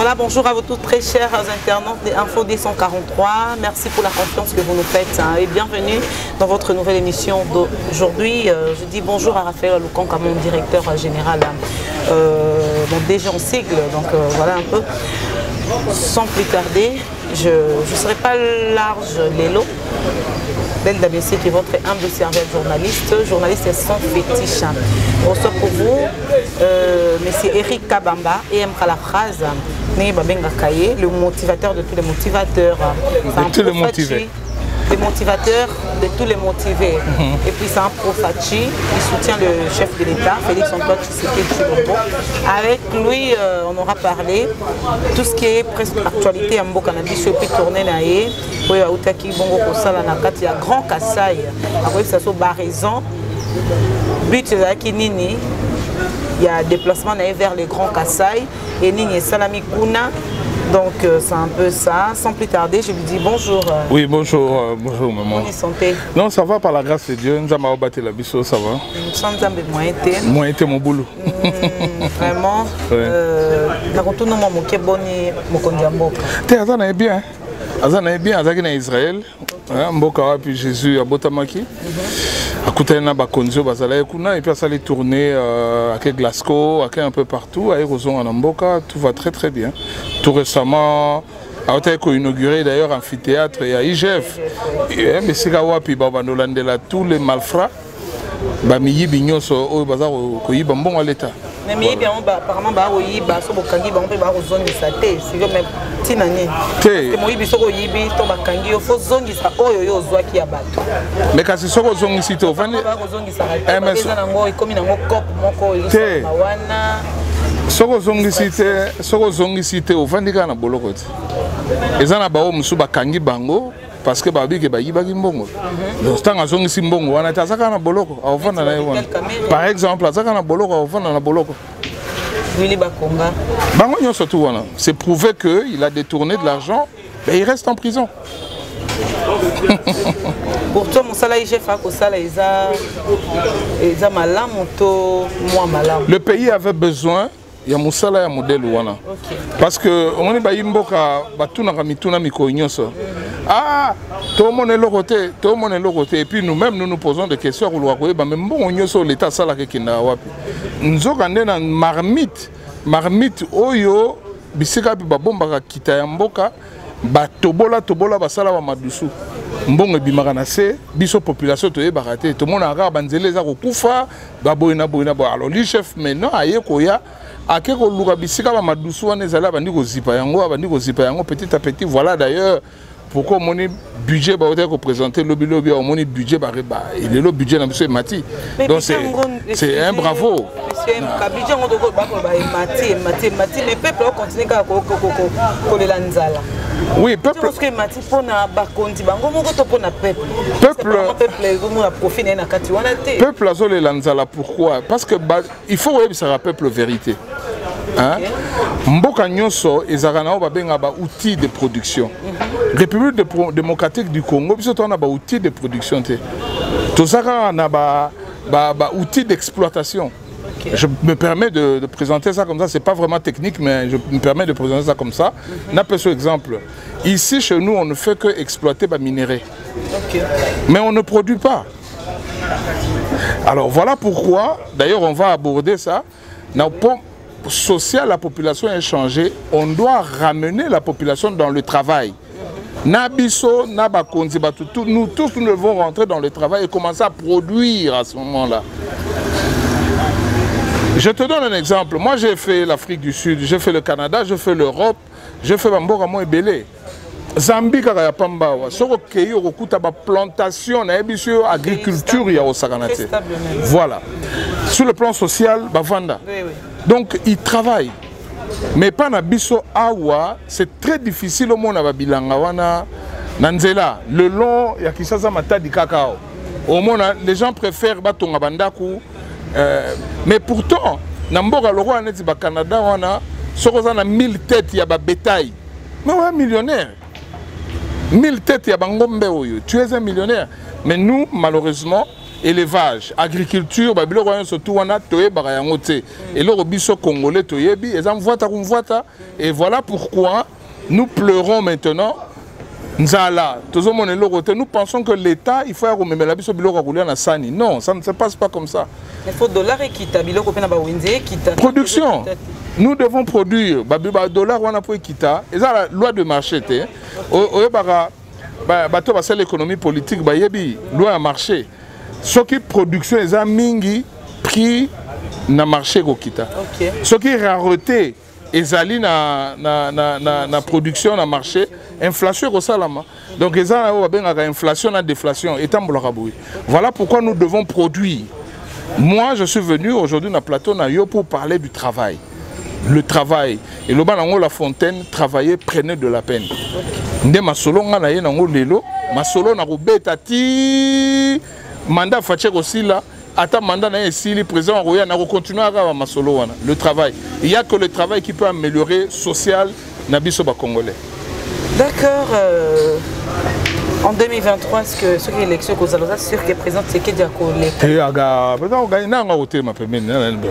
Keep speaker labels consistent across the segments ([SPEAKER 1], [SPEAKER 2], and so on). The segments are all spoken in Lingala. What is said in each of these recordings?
[SPEAKER 1] Voilà, bonjour à vous tous très chers internautes des Info 243. Merci pour la confiance que vous nous faites et bienvenue dans votre nouvelle émission d'aujourd'hui. Je dis bonjour à Raphaël Aloukonka, mon directeur général, mon DG en sigle. Donc voilà un peu. Sans plus tarder, je ne serai pas large l'élo. Belle d'ABC qui est votre humble serviette journaliste sans fétiche. Bonsoir pour vous, monsieur Eric Kabamba, et la phrase, le motivateur de tous les motivateurs. De tous les motivés. Les motivateurs de tous les motivés. Et puis c'est un profachi, il soutient le chef de l'État, Félix Antoine Tshisekedi. Avec lui, on aura parlé tout ce qui est presque actualité à Mboka Nabiso, puis tourner naïe. Oui, à Outaki, Bongo Kosala Nakat, il y a Grand Kassai. Après, ça soit raison. But, Nini, il y a déplacement vers les Grands Kassai. Et Nini et Salami Kuna. Donc c'est un peu ça. Sans plus tarder, je lui dis bonjour.
[SPEAKER 2] Oui, bonjour, bonjour maman.
[SPEAKER 1] Bonne santé.
[SPEAKER 2] Non, ça va par la grâce de Dieu. Nous avons battu la biso, ça va.
[SPEAKER 1] Sans ambe moyenté.
[SPEAKER 2] Moyenté mon boulot.
[SPEAKER 1] Vraiment. Na retourne mon moké boni mokondia mboka.
[SPEAKER 2] T'es Azana est bien. Azana est bien. Azana est Israël. Mboka puis Jésus à Botamaki. À côté de Bakonzo, Bazalaï Kuna, et puis ça allait tourner à Glasgow, à un peu partout, à Erozon en Mboka, tout va très très bien. Tout récemment, a été inauguré d'ailleurs amphithéâtre et à IGF. Mais c'est Gawapi, Babandolandela, tous les malfrats, Bamiyi Bignos, au bazar, au bon à l'État.
[SPEAKER 1] Mais bien, apparemment, il y a
[SPEAKER 2] mais quand c'est ça, on ici, tu vas parce que babi ke bayi bagi mbongo donc tanga zongi simbongo wana tazaka na boloko avanda na yona par exemple azaka na boloko avanda na boloko
[SPEAKER 1] Willy Bakonga
[SPEAKER 2] bango nyonso tout wana c'est prouvé que il a détourné de l'argent mais il reste en prison.
[SPEAKER 1] Pour toi mon salaire chef a ko sala eza malamu to moi malamu.
[SPEAKER 2] Le pays avait besoin il y a Moussala et modèle wana. Parce que on est baimboka batuna kamituna miko nyonso. Ah, tout le monde est l'autre, tout le monde est l'autre. Et puis nous-mêmes nous nous posons des questions pour le bah même bon nyonso l'état sala ke kinda wapi. Nous okande na marmite oyo bisika bi babomba ka kita ya mboka ba tobola basala ba madusu. Mbongo bimaka na se biso population to yebaka te to mona ka banzele za kokufa ba boyina alors le chef maintenant aye koya akeko luka bisika ba madusu wana ezala bandi ko zipa yango petit à petit. Voilà d'ailleurs pourquoi mon budget va être représenté le mon budget il est le budget dans monsieur Mati. Donc c'est un bravo. Oui, peuple. Peuple azole lanzala pourquoi? Parce que il faut que ça peuple vérité. Hein? Mboka nyonso ezakana babenga ba outils de production. République démocratique du Congo biso on a ba outils de production te. To saka na ba outils d'exploitation. Je me permets de présenter ça comme ça, c'est pas vraiment technique mais je me permets de présenter ça comme ça. N'a pas ce exemple. Ici chez nous on ne fait que exploiter ba minerai. Mais on ne produit pas. Alors voilà pourquoi d'ailleurs on va aborder ça. Social, la population est changée, on doit ramener la population dans le travail. Nabiso, Nabakonzi, nous tous nous devons rentrer dans le travail et commencer à produire à ce moment-là. Je te donne un exemple. Moi j'ai fait l'Afrique du Sud, j'ai fait le Canada, j'ai fait l'Europe, j'ai fait Bamboka Mo Ebele. Zambie kaka ya pamba wa soko keyo kokuta ba plantation na ebisio agriculture ya osakanate. Voilà. Sur le plan social bavanda. Donc ils travaillent. Mais pas na biso awa, c'est très difficile au monde na bilanga wana nanzela le long ya Kinshasa matadi kakao. Au monde les gens préfèrent batonga bandaku mais pourtant na mboka loko neti ba Canada wana soko za na 1000 têtes ya ba bétail. Mais ouais millionnaire. 1000 têtes ya bangombe oyo, tu es un millionnaire. Mais nous malheureusement élevage, agriculture, surtout on a toé barayangote. Et le robiso congolais toyebi, et voilà pourquoi nous pleurons maintenant. Nous pensons que l'État, il faut remettre la biso biloko rouler na sani. Non, ça ne se passe pas comme ça.
[SPEAKER 1] Il faut dollar et kita biloko pena ba wenze kita.
[SPEAKER 2] Production. Nous devons produire dollar wana po kita. Et ça la loi de marché té. Bato basel l'économie politique ba yebi loi à marché. Ce qui production eza mingi prix na marché ko kita. OK. Ce qui rareté ezali na production na marché, inflation ko salama. Donc ezali na benga inflation na déflation etambola boui. Voilà pourquoi nous devons produire. Moi je suis venu aujourd'hui na plateau na yo pour parler du travail. Le travail et le banango La Fontaine travailler prenait de la peine. Nde masolo nga na ye nango lelo, masolo na ko beta ti mandat fache ko sila. Ata mandat na esili président Roya na continuer à masolo wana le travail. Il y a que le travail qui peut améliorer social na biso ba congolais.
[SPEAKER 1] D'accord. En 2023, est-ce que ce qui est élection que vous allez sûr que président Tshisekedi a collé.
[SPEAKER 2] Eh aga, président ga na nga hôtel ma pemene na nbe.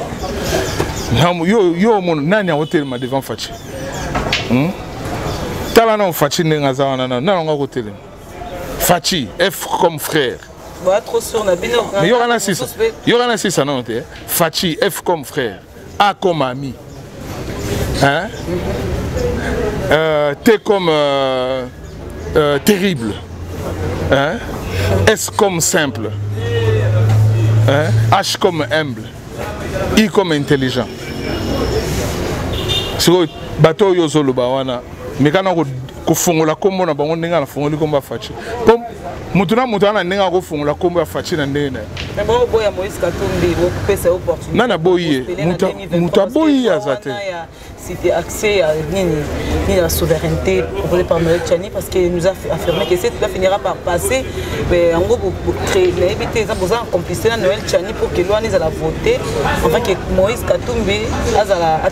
[SPEAKER 2] Yo mon nani hôtel ma devant Fachi. Tala na Fachi nga za na nga hôtel. Fachi F comme frère.
[SPEAKER 1] Trop sûr, mais
[SPEAKER 2] il y aura un 6. Il y aura un 6 à noter. Fachi, F comme frère. A comme ami. Hein? T comme terrible. Hein? S comme simple. Hein? H comme humble. I comme intelligent. Sur bateau Yozolo Bawana. Mais quand on fongola kombo na bango ndenge na fongoli kombo Fachi. Mutuna nenga ko fongola kombo ya Fachi na ndene.
[SPEAKER 1] Mais bon boya Moïse Katumbi ko pesa opportunité.
[SPEAKER 2] Nana boye muta boye azate.
[SPEAKER 1] C'était accès à la souveraineté proposée par Noël Tchani parce qu'il nous a affirmé que ça finira par passer. Mais en gros, les gens ont complicité à Noël Tchani pour que l'on ait la voter. Enfin que Moïse Katumbi a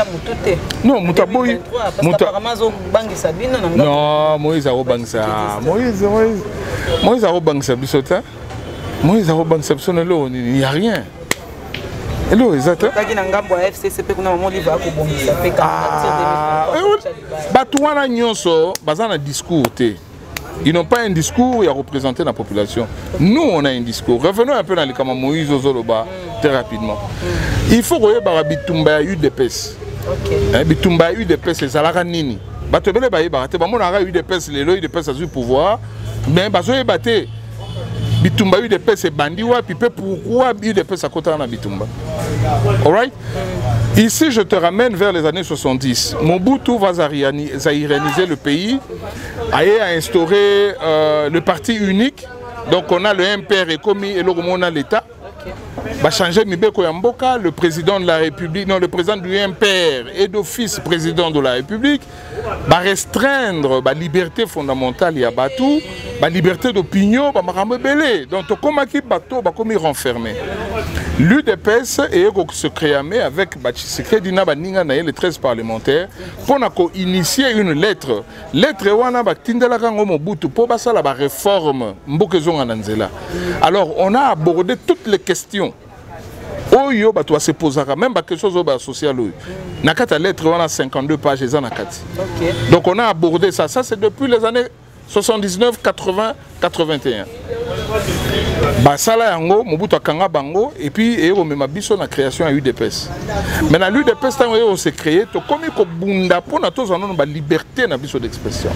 [SPEAKER 1] mutute.
[SPEAKER 2] Non, mutaboyi.
[SPEAKER 1] Parce qu'apparemment, ils ont bangé Sabine.
[SPEAKER 2] Non, Moïse a bangé ça. Moïse a bangé ça. Moïse a bangé ça. Il n'y a rien. Hello, exactement. Batouana Nyonso, bazana discours. Ils n'ont pas un discours à représenter la population. Nous, on a un discours. Revenons un peu dans les camps Moïse Ozoloba très rapidement. Il faut que Bitumba UDPS. Bitumba UDPS, c'est Zalara Nini. Batobele Baye Barate, Bamonara UDPS, les lois UDPS a eu pouvoir. Mais Bazoé Bate. Bitumba UDPS c'est bandiwa, puis pourquoi UDPS à côté de Bitumba? Alright? Ici, je te ramène vers les années 70. Mobutu va zaïréniser le pays, a instauré le parti unique. Donc on a le MPR et commis et on a l'État. Va changer Mibeko Yamboka, le président de la République, non, le président du MPR et d'office président de la République, va restreindre la liberté fondamentale et Batou, la liberté d'opinion, va m'arrêter. Donc, comme qui Batou, va comme renfermé. L'UDPS se créé avec Tshisekedi les 13 parlementaires pour initier une lettre. Lettre wana batindela kango Mobutu pour basa la réforme Mbokezonga Nanzela. Alors, on a abordé toutes les questions. Oyo bato se posera même quelque chose au social. Nakata lettre on a 52 pages et nakati. Donc on a abordé ça. Ça c'est depuis les années 79, 80, 81. Basala yango Mobutu akanga bango et puis on met biso na création à UDPS. Mais dans l'UDPS on s'est créé to komi ko bunda pona tozo na ba liberté na biso d'expression.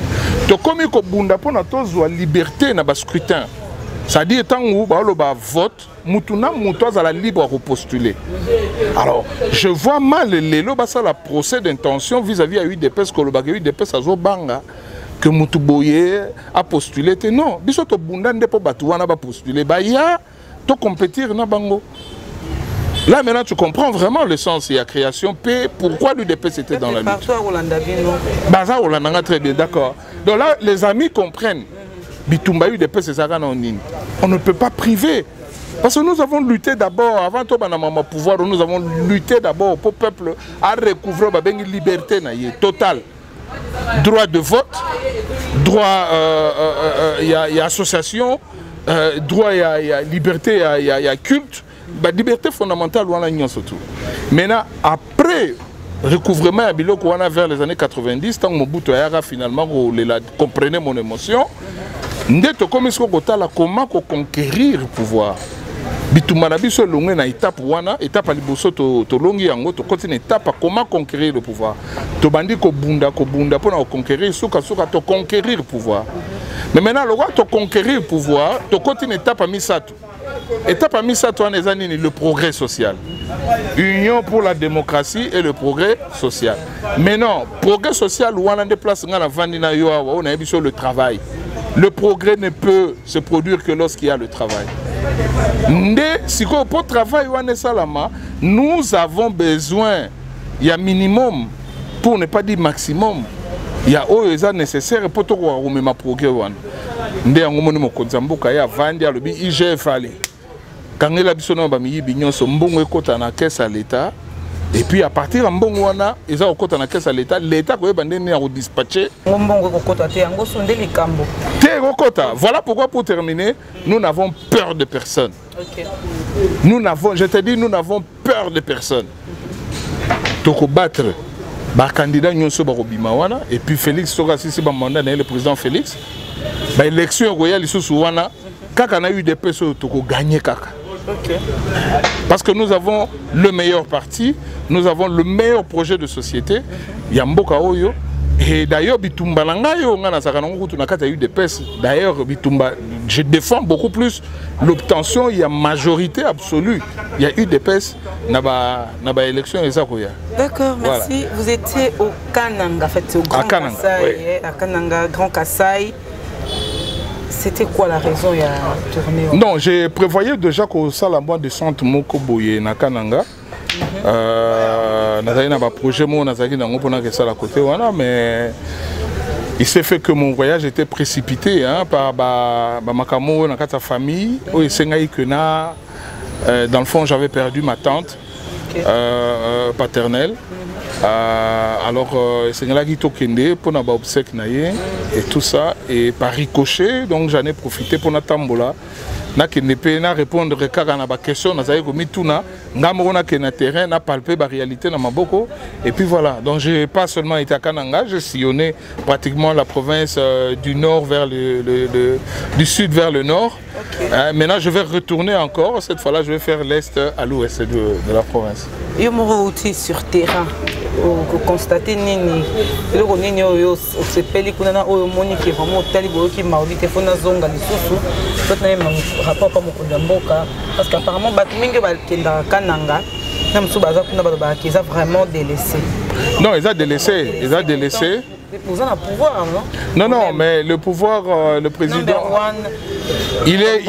[SPEAKER 2] To komi ko bunda pona tozo liberté na ba scrutin. Ça dit tant où bah vote, Mutuna Moutoise à la libre à repostuler. Alors, je vois mal la procès d'intention vis-à-vis à UDPS, que le bagage UDPS a Zobanga, que Moutuboye a postulé. Non, Bisoto Bundan de Pobatouana va postuler. Bah, il y a tout compétir na bango. Là maintenant tu comprends vraiment le sens et la création P. Pourquoi l'UDPS était dans la lutte.
[SPEAKER 1] Partout à Rolanda Bino.
[SPEAKER 2] Baza Rolanda très bien, d'accord. Donc là, les amis comprennent. Bitumba UDPS c'est ça on ne peut pas priver. Parce que nous avons lutté d'abord, avant tout le pouvoir, nous avons lutté d'abord pour le peuple à recouvrer la liberté totale. Droit de vote, droit, il y a association, droit il y a liberté il y a culte bah liberté fondamentale on a surtout maintenant après recouvrement à biloko on a vers les années 90 tant Mobutu a finalement comprenez mon émotion ndeto comme est-ce qu'on la comment conquérir le pouvoir bitumba na biso longue na étape wana étape à liboso to longi yango to continue étape comment conquérir le pouvoir to bandi ko bunda pour conquérir suka to conquérir le pouvoir mais maintenant le roi to conquérir le pouvoir to continue étape à misato wana ezani le progrès social union pour la démocratie et le progrès social mais non progrès social wana déplace ngana vandi na yo on a biso le travail. Le progrès ne peut se produire que lorsqu'il y a le travail. Si pour travail, nous avons besoin, il y a minimum, pour ne pas dire maximum, il y a nécessaire pour tout le progrès. Il y a un IGF. Quand il y a un caisse à l'État, et puis à partir de Mbongwana, ils ont côté na caisse à l'État, l'État ko ebandé ne a dispatché. Voilà pourquoi pour terminer, nous n'avons peur de personne. Okay. Je te dis, nous n'avons peur de personne. Toko battre ba candidat nyonso ba robimawana et puis Félix Soga si ba mandat le président Félix. Ba élection royale sous wana kaka na eu des personnes toko gagner kaka. Okay. Parce que nous avons le meilleur parti, nous avons le meilleur projet de société. Yamboka Oyo. Et d'ailleurs, Bitumba Langayo, d'ailleurs, je défends beaucoup plus l'obtention, il y a majorité absolue. Il y a eu des PES dans l'élection.
[SPEAKER 1] D'accord, merci. Voilà. Vous étiez au Kananga, en fait, au Grand Kassai, oui. À Kananga, Grand Kassai. C'était quoi la raison il y a tourné?
[SPEAKER 2] Non, j'ai prévoyé déjà qu'au Salambois de Centre Moko Boye na Kananga. Projet mais il s'est fait que mon voyage était précipité par ma famille. Dans le fond, j'avais perdu ma tante paternelle. Alors, c'est là qui tokende pour n'avoir obsèque et tout ça. Et par ricochet, donc j'en ai profité pour Natambola. Na répondre à la question, na terrain, na palpé la réalité na maboko et puis voilà. Donc j'ai pas seulement été à Kananga, j'ai sillonné pratiquement la province du nord vers du sud vers le nord. Okay. Maintenant je vais retourner encore, cette fois-là je vais faire l'est à l'ouest de la province.
[SPEAKER 1] Et aussi sur terrain. Constater nini le nini oyo sepeli kuna oyo moni ki vraiment tali boyo ki maudi te fona zonga lisusu peut na même rapport pas moko mboka parce qu'apparemment bat mingi ba kenda Kananga na msu baza kuna ba ki za vraiment délaissé.
[SPEAKER 2] Non, ils ont délaissé,
[SPEAKER 1] Vous avez un pouvoir, non?
[SPEAKER 2] Non, mais le pouvoir, le président, il est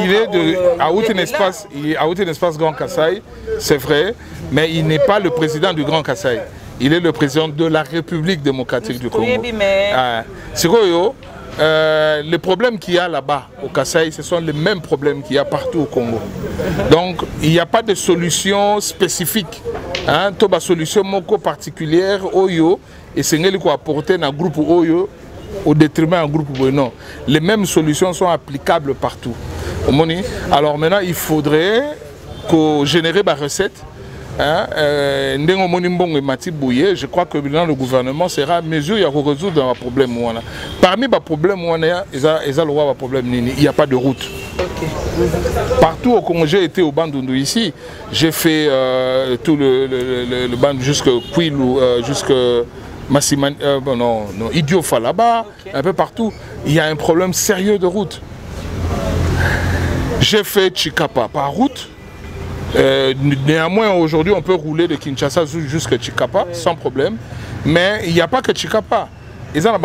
[SPEAKER 2] à un espace Grand Kassai, c'est vrai, mais il n'est pas le président du Grand Kassai. Il est le président de la République démocratique du Congo. C'est quoi, les problèmes qu'il y a là-bas au Kassai, ce sont les mêmes problèmes qu'il y a partout au Congo. Donc, il n'y a pas de solution spécifique. Hein, une solution particulière, Oyo, et c'est ce qu'on a apporté dans le groupe Oyo au détriment du groupe Oyo. Non, les mêmes solutions sont applicables partout. Alors maintenant, il faudrait générer des recettes. Je crois que le gouvernement sera à mesure de résoudre un problème. Parmi les problèmes, il n'y a pas de route. Okay. Partout au Congo, j'ai été au Bandundu ici, j'ai fait tout le band jusqu'à Kwilu, jusqu'à Massimani, Idiofa là-bas, okay. Un peu partout. Il y a un problème sérieux de route. J'ai fait Chikapa par route. Néanmoins, aujourd'hui, on peut rouler de Kinshasa jusqu'à Chikapa sans problème. Mais il n'y a pas que Chikapa. Là,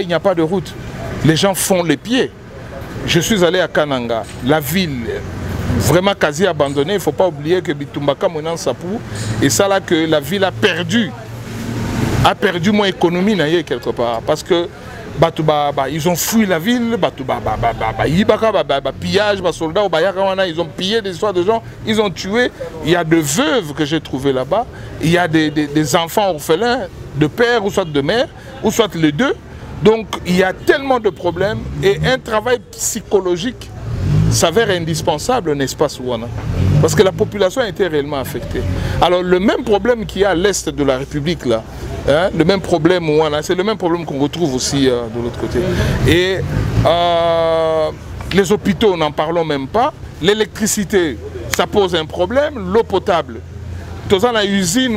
[SPEAKER 2] il n'y a pas de route. Les gens font les pieds. Je suis allé à Kananga, la ville vraiment quasi abandonnée. Il ne faut pas oublier que Bitumbaka Monan Sapou, et ça là que la ville a perdu mon économie quelque part. Parce que ils ont fui la ville, pillage, soldats, ils ont pillé des histoires de gens, ils ont tué. Il y a des veuves que j'ai trouvées là-bas, il y a des enfants orphelins de père ou soit de mère, ou soit les deux. Donc il y a tellement de problèmes et un travail psychologique s'avère indispensable, n'est-ce pas, Souana? Parce que la population a été réellement affectée. Alors le même problème qu'il y a à l'est de la République, là, hein, le même problème, c'est le même problème qu'on retrouve aussi de l'autre côté. Et les hôpitaux, n'en parlons même pas. L'électricité, ça pose un problème. L'eau potable. Dans la usine,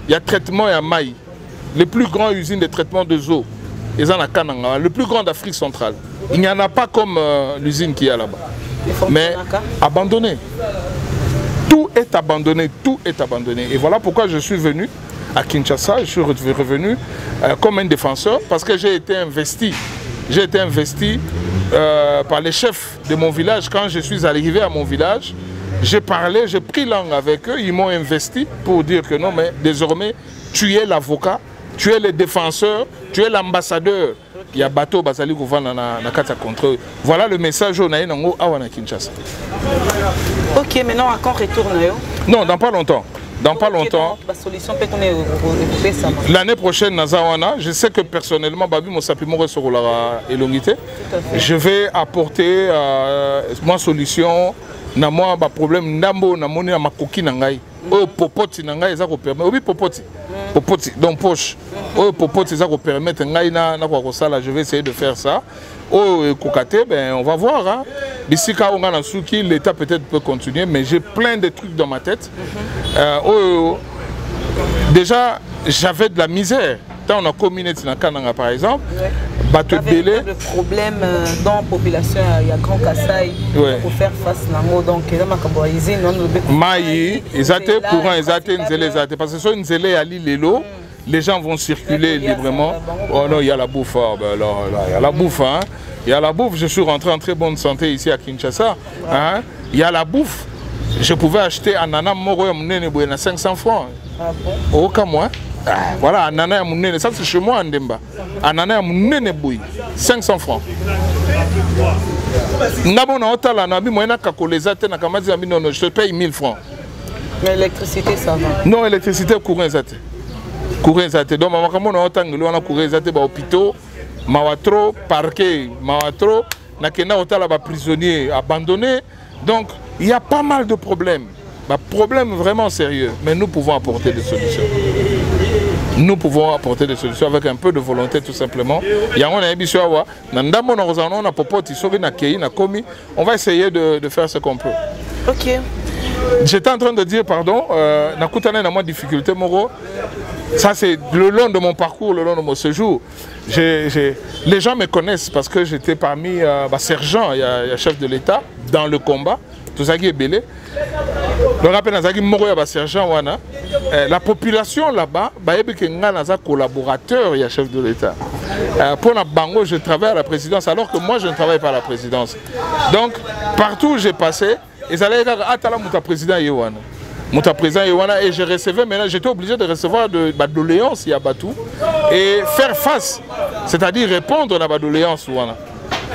[SPEAKER 2] il y a traitement et à maï. Les plus grandes usines de traitement de eau. Le plus grand d'Afrique centrale. Il n'y en a pas comme l'usine qui est là-bas. Mais abandonné. Tout est abandonné, tout est abandonné. Et voilà pourquoi je suis venu à Kinshasa, je suis revenu comme un défenseur, parce que j'ai été investi. J'ai été investi par les chefs de mon village. Quand je suis arrivé à mon village, j'ai parlé, j'ai pris langue avec eux, ils m'ont investi pour dire que non, mais désormais, tu es l'avocat, tu es le défenseur, tu es l'ambassadeur. Il y a bateau Basali Gouvana na kata contre eux. Voilà le message au Naïnango à Kinshasa.
[SPEAKER 1] Ok, maintenant à quand retourne?
[SPEAKER 2] Non, dans pas longtemps. Dans pas longtemps. L'année prochaine, Nazawana, je sais que personnellement, Babi Mosapimo sur la Elongité, je vais apporter ma solution. Na moi ba problème ndambo na moni na makoki na ngai o popoti na ngai za ko permettre obi popoti donc poche o popoti za ko permettre ngai na kwa kosala. Je vais essayer de faire ça o kokate. Ben on va voir hein. D'ici quand on a na souki, l'état peut-être peut continuer, mais j'ai plein de trucs dans ma tête. Déjà j'avais de la misère quand on a communauté na Kananga par exemple.
[SPEAKER 1] Le problème dans la population, il y a Grand Kassai pour faire face à l'ango. Donc, il y a des usines.
[SPEAKER 2] Maï, ils étaient courant, ils étaient parce que sur une zélé à l'île, les gens vont circuler librement. Oh non, il y a la bouffe. Il y a la bouffe. Il y a la bouffe. Je suis rentré en très bonne santé ici à Kinshasa. Il y a la bouffe. Je pouvais acheter un ananas moro à 500 francs. Aucun mois. Voilà, ananas à mon ça c'est chez moi en Demba. Ananas à mon 500 francs. Je te paye 1000 francs.
[SPEAKER 1] Mais l'électricité, ça va?
[SPEAKER 2] Non, l'électricité, courant zate. Courant zate. Donc, on a courant zate, hôpitaux, mawatro, parquet, mawatro, nakena hôtel à prisonniers abandonnés. Donc, il y a pas mal de problèmes. Problème vraiment sérieux. Mais nous pouvons apporter des solutions. Nous pouvons apporter des solutions avec un peu de volonté tout simplement. On va essayer de faire ce qu'on peut.
[SPEAKER 1] Ok.
[SPEAKER 2] J'étais en train de dire, pardon, difficulté, Moro. Ça c'est le long de mon parcours, le long de mon séjour. Les gens me connaissent parce que j'étais parmi sergents, il y a chef de l'État dans le combat. Tout ça qui est belé. Le rappel sergent wana. La population là-bas, collaborateur, il y a chef de l'État. Pour la Bango, je travaille à la présidence, alors que moi je ne travaille pas à la présidence. Donc partout où j'ai passé, ils allaient dire Atala Mouta président Yewana. Mouta président Yewana, et je recevais, maintenant j'étais obligé de recevoir de doléances Yabatou et faire face, c'est-à-dire répondre à la doléance.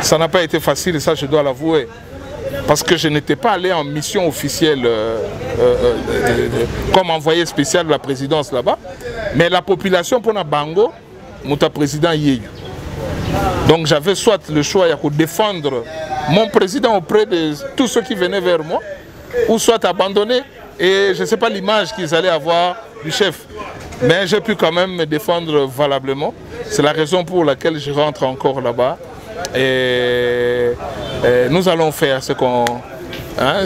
[SPEAKER 2] Ça n'a pas été facile, et ça je dois l'avouer. Parce que je n'étais pas allé en mission officielle comme envoyé spécial de la présidence là-bas. Mais la population pour la Bango, mon président Yeyu. Donc j'avais soit le choix de défendre mon président auprès de tous ceux qui venaient vers moi, ou soit abandonner. Et je ne sais pas l'image qu'ils allaient avoir du chef. Mais j'ai pu quand même me défendre valablement. C'est la raison pour laquelle je rentre encore là-bas. Et nous allons faire ce qu'on...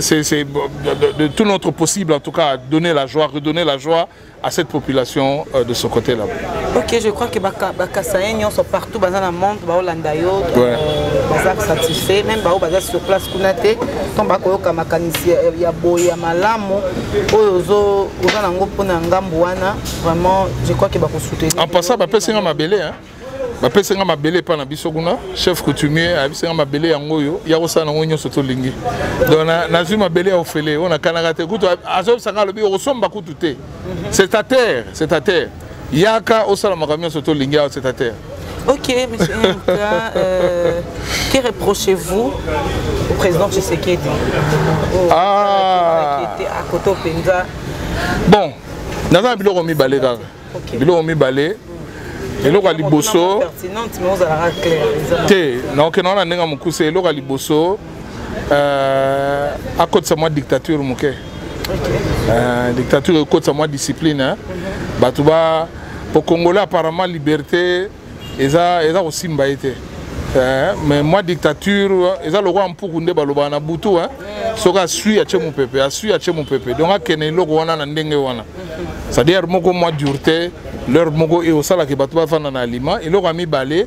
[SPEAKER 2] c'est de tout notre possible, en tout cas, donner la joie, redonner la joie à cette population de ce côté-là.
[SPEAKER 1] Ok, je crois que les Kassaïens sont partout dans le monde, ils sont satisfaits, même ils sont sur place, ils sont vraiment, je crois qu'ils vont soutenir.
[SPEAKER 2] En passant, c'est un mabélé. Bapesenga mabele pa na bisoguna chef coutumier abisenga mabele yango yo ya kosana ngo nyonso to lingi donc nazwi mabele ofele on a kanaka te kutu azo sanga lobi osomba kutu te c'est à terre yaka osala makamio soto lingi c'est à terre.
[SPEAKER 1] Ok, monsieur Nka, que reprochez-vous au président Tshisekedi qui était à côté Penza?
[SPEAKER 2] Bon, naza biloko mi balé kaka biloko mi balé. eloko ya liboso
[SPEAKER 1] pertinente mais ozalaka clair
[SPEAKER 2] te naoke naona ndenge mokuse eloko ya liboso akotisa mwa dictature moke dictature ekotisa mwa discipline bato ba po congolais apparemment liberté eza kosimba ye te mais moi dictature eza lokwa mpuku nde balobaka na butu soki asui atie mopepe donc akende eloko wana na ndenge wana c'est-à-dire moko mwa dureté leur moko eosalaka bato bafanda na aliment eloko ya mibale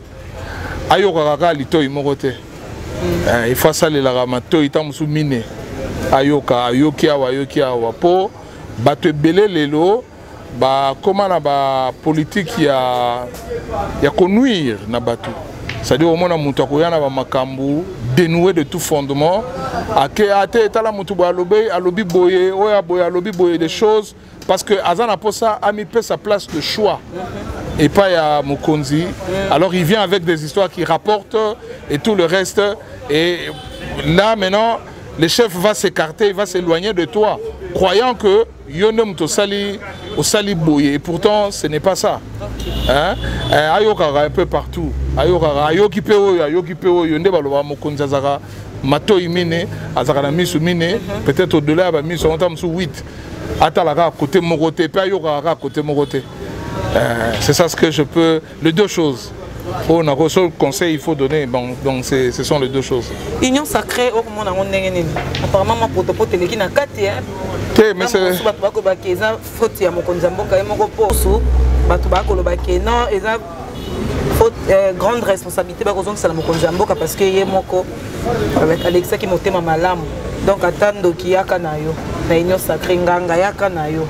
[SPEAKER 2] ayokaka kaka litoi moko te il faut asalelaka matoi ta mosusu mine ayoki awa mpo bato ebele lelo bakoma na bapolitike ya konuire na bato. C'est-à-dire au moins mutu akoyana ba makambu dénoué de tout fondement ake ate tala mutu bo alobi boye oya boye alobi boye des choses parce que azana posa a mis sa place de choix et pas ya Mokonzi. Alors il vient avec des histoires qui rapportent et tout le reste et là maintenant le chef va s'écarter, il va s'éloigner de toi croyant que yonem to sali au sali boye et pourtant ce n'est pas ça. Hein? Ayokara un peu partout. Ayokara ayoki pe oyo nde baloba Mokonzi azaka mato imine azaka na misu mine peut-être au-delà ba misu on tam sous 8 atalaka côté moroté pe ayokara côté moroté. C'est ça ce que je peux les deux choses. On a reçu le conseil il faut donner donc ce sont les deux choses. Union sacrée au monde en ndenge apparemment ma protocole teleki na kati mais c'est bato bakobaki eza faute ya Mokonzi mboka ye moko poso bato bakolobaki non eza faute grande responsabilité bakozongisa na Mokonzi mboka parce que ye moko avec Alexa qui motema malamu donc atando ki yaka na yo na union sacrée nganga yaka na yo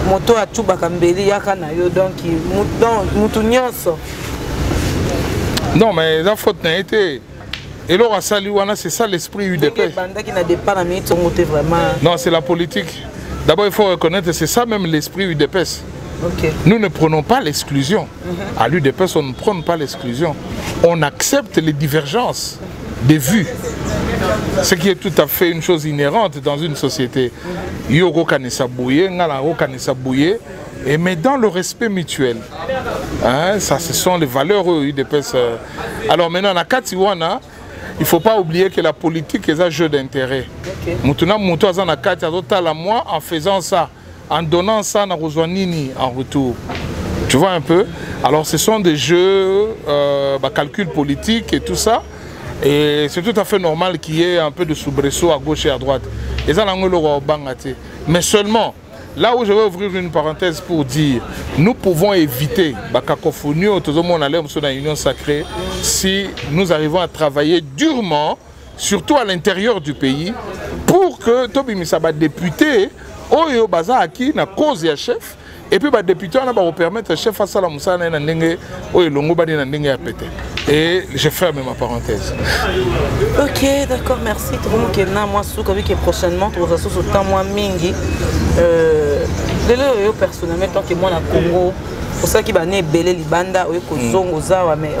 [SPEAKER 2] moto atubaka mbeli yaka na yo donc mutu nyonso. Non mais la faute n'a été. Et là, c'est ça l'esprit UDPS. Non, c'est la politique. D'abord, il faut reconnaître, c'est ça même l'esprit UDPS. Okay. Nous ne prenons pas l'exclusion. À l'UDPS, on ne prend pas l'exclusion. On accepte les divergences des vues. Ce qui est tout à fait une chose inhérente dans une société. Yoko kanisa bouye, ngala kanisa bouye. Mais dans le respect mutuel, hein, ça ce sont les valeurs UDPS. Alors maintenant, à Katiwana, il ne faut pas oublier que la politique est un jeu d'intérêt. Maintenant, moi, en faisant ça, en donnant ça, en retour. Tu vois un peu? Alors ce sont des jeux, calcul politique et tout ça. Et c'est tout à fait normal qu'il y ait un peu de soubresaut à gauche et à droite. Mais seulement, là où je vais ouvrir une parenthèse pour dire, nous pouvons éviter la cacophonie dans l'union sacrée si nous arrivons à travailler durement, surtout à l'intérieur du pays, pour que Tobi Misaba député, Oyo Baza Aki, na cause et chef, et puis les députés va permettre au chef à la Moussa et je ferme ma parenthèse.
[SPEAKER 1] Ok, d'accord, merci. Moi, je prochainement, tu vas sur temps moins mingi. Personnellement, tant que moi, na Congo, pour ça qui va né belé libanda, mais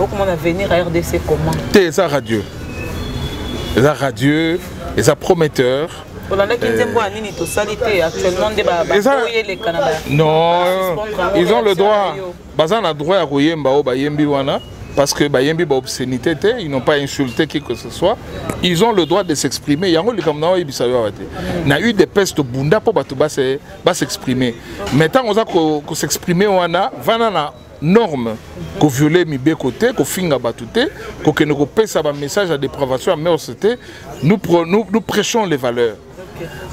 [SPEAKER 1] comment venir à RDC comment?
[SPEAKER 2] C'est ça radieux. C'est radieux, c'est prometteur. Non, ils ont le droit. Bazan a droit à Royemba ou Bayembi wana parce que Bayembi ba obscénité, ils n'ont pas insulté qui que ce soit. Ils ont le droit de s'exprimer. Yango le comme na ibisayo wate. Na eu des pestes bunda pour batuba s'exprimer. Maintenant on a ko s'exprimer wana vana na norme ko violer mi be côté ko finga batute ko que nous pesa ba message à dépravation à méchanceté. Nous prêchons les valeurs.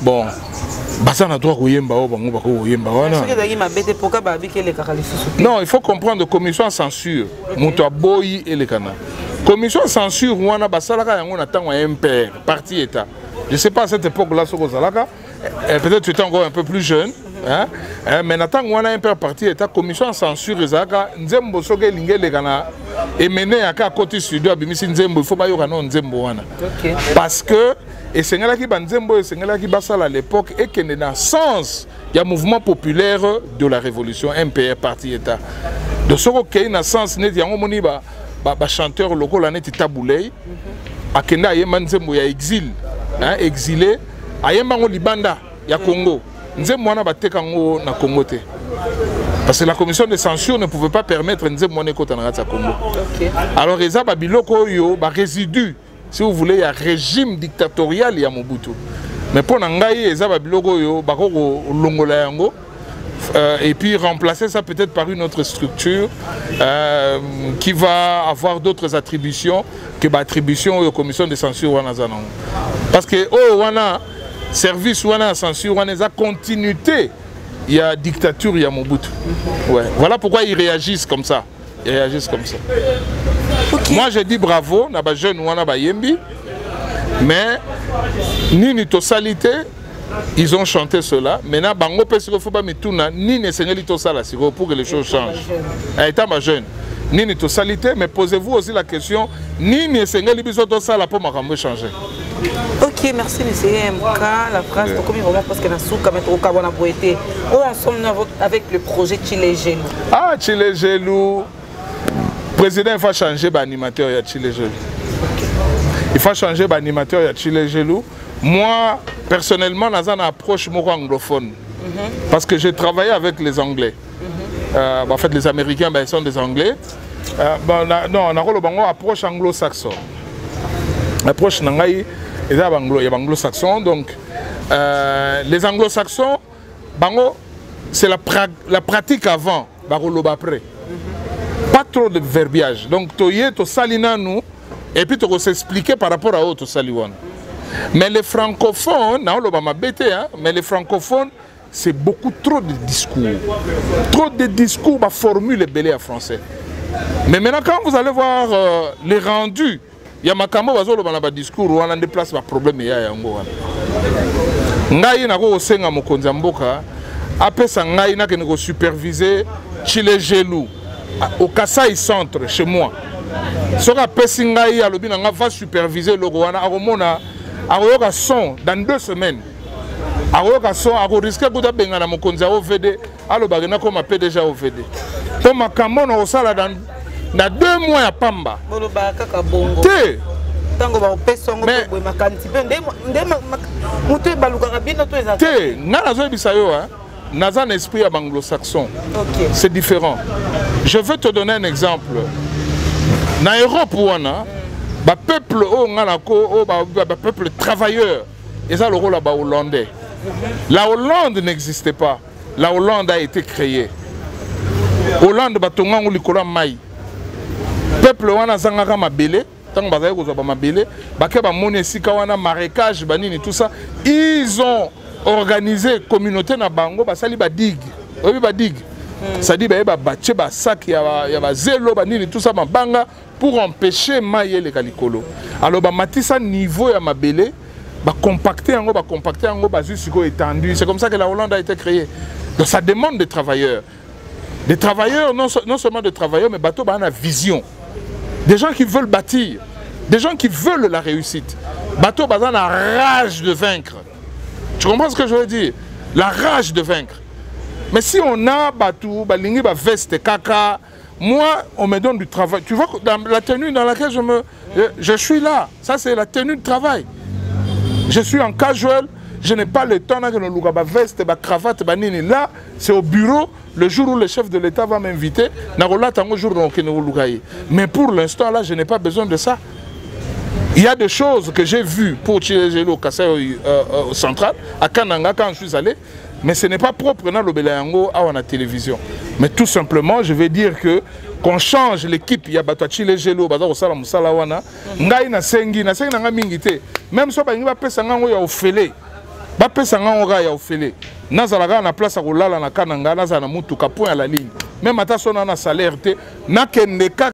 [SPEAKER 2] Bon, non, il faut comprendre la commission censure. Commission censure, on a un MPR, parti État. Je ne sais pas à cette époque-là, peut-être tu étais encore un peu plus jeune. Hein? Mais on a un père parti État, commission censure, et mené à côté sud, il faut pas parce que et c'est là qui banzembo et c'est là qui basal à l'époque et qu'il est dans le sens il y a mouvement populaire de la révolution MPR parti État. De ce qui est dans le sens il y a un chanteur local là net taboulay à Kenya il y a manzembo il y a exil hein exilé à Yembango Libanda il y a Congo nzembo wana batekango na Congo te Parce que la commission de censure ne pouvait pas permettre de Congo. Alors, les Babiloko yo, résidu, si vous voulez, il y a un régime dictatorial, il y a Mobutu. Mais pour Nangaï, les Babiloko yo, et puis remplacer ça peut-être par une autre structure qui va avoir d'autres attributions que l'attribution aux commissions de censure. Parce que wana service wana censure wana a continuité. Il y a dictature, il y a Mobutu. Ouais. Voilà pourquoi ils réagissent comme ça. Ils réagissent comme ça. Okay. Moi, je dis bravo, na ba jeune wana ba yembi, mais ni tosalité, ils ont chanté cela. Maintenant, bango pe siko faut pas mituna ni ne sengeli tosala siko pour que les choses changent. Étant ma jeune, ni tosalité, mais posez-vous aussi la question ni ne sengeli biso tosala pour makambo changer.
[SPEAKER 1] Ok, merci monsieur MK. La phrase, comme vraiment parce que où en sommes-nous avec le projet Chile Gelou?
[SPEAKER 2] Ah, Chile Gelou. Le président, il faut changer d'animateur à Chile Gelou. Il faut changer d'animateur à Chile Gelou. Moi, personnellement, j'ai une approche anglophone. Parce que j'ai travaillé avec les Anglais. En fait, les Américains, ils sont des Anglais. Non, on a une approche anglo-saxonne. L'approche nangaï, il y a anglo-saxons. Donc, les anglo-saxons, c'est la pratique avant, après. Pas trop de verbiage. Donc, tu salina nous, et puis tu s'expliquer par rapport à autre saliwan. Mais les francophones, mais les francophones, c'est beaucoup trop de discours. Trop de discours, formule belé à français. Mais maintenant, quand vous allez voir les rendus, il y a un discours où on a déplacé le problème. Il y a un peu supervisé Chile Gelou au Kasaï Centre chez moi. Ce qu'on va superviser le Rwanda à son dans 2 semaines. À risquer de benga na mokonza OVD alo bagena comme PDG OVD. To makamona osala dans 2 mois ya pamba.
[SPEAKER 1] Boloba kaka bongo.
[SPEAKER 2] Te
[SPEAKER 1] tango ba opesongo to makanti pe mutu baluka bino to ezaka.
[SPEAKER 2] Te ngana zo bisayo naza un esprit anglo-saxon.
[SPEAKER 1] OK.
[SPEAKER 2] C'est différent. Je veux te donner un exemple. Na Europe wana ba peuple o ngana ko ba peuple travailleur et ça le rôle ba hollandais. La Hollande n'existait pas. La Hollande a été créée. Hollande batonga ngulikola mai. Peuple wana zangaka mabele, tant bazaye ko ba mabele, bake ba monesika wana marécage banini tout ça, ils ont organisé communauté na bango basali ba digue. Obi ba digue. Ça dit ba bache ba sac ya ba zelo banini tout ça mabanga pour empêcher maye le kalikolo. Alors ba matisa niveau ya mabele compacter en étendu. C'est comme ça que la Hollande a été créée. Donc ça demande des travailleurs. Des travailleurs, non seulement des travailleurs, mais bateau a une vision. Des gens qui veulent bâtir. Des gens qui veulent la réussite. Bateau a la rage de vaincre. Tu comprends ce que je veux dire? La rage de vaincre. Mais si on a bateau, balingi ba veste caca, moi on me donne du travail. Tu vois dans la tenue dans laquelle je suis là, ça c'est la tenue de travail. Je suis en casual, je n'ai pas le temps de me veste, ma cravate, là, c'est au bureau, le jour où le chef de l'État va m'inviter, mais pour l'instant, là, je n'ai pas besoin de ça. Il y a des choses que j'ai vues pour Chile au Kasaï central, à Kananga, quand je suis allé, mais ce n'est pas propre dans le Belayango à la télévision. Mais tout simplement, je vais dire que qu'on change l'équipe, il y a Chile Gelo, Bazar Sala Musalawana, Ngai na sengi na mingite. Même si on va passer un ya ofele, va passer un ya ofele. Nazalaga na place à Rolala na Kananga, Nazana Mutu, point à la ligne. Même à ta son salaire, na kendeka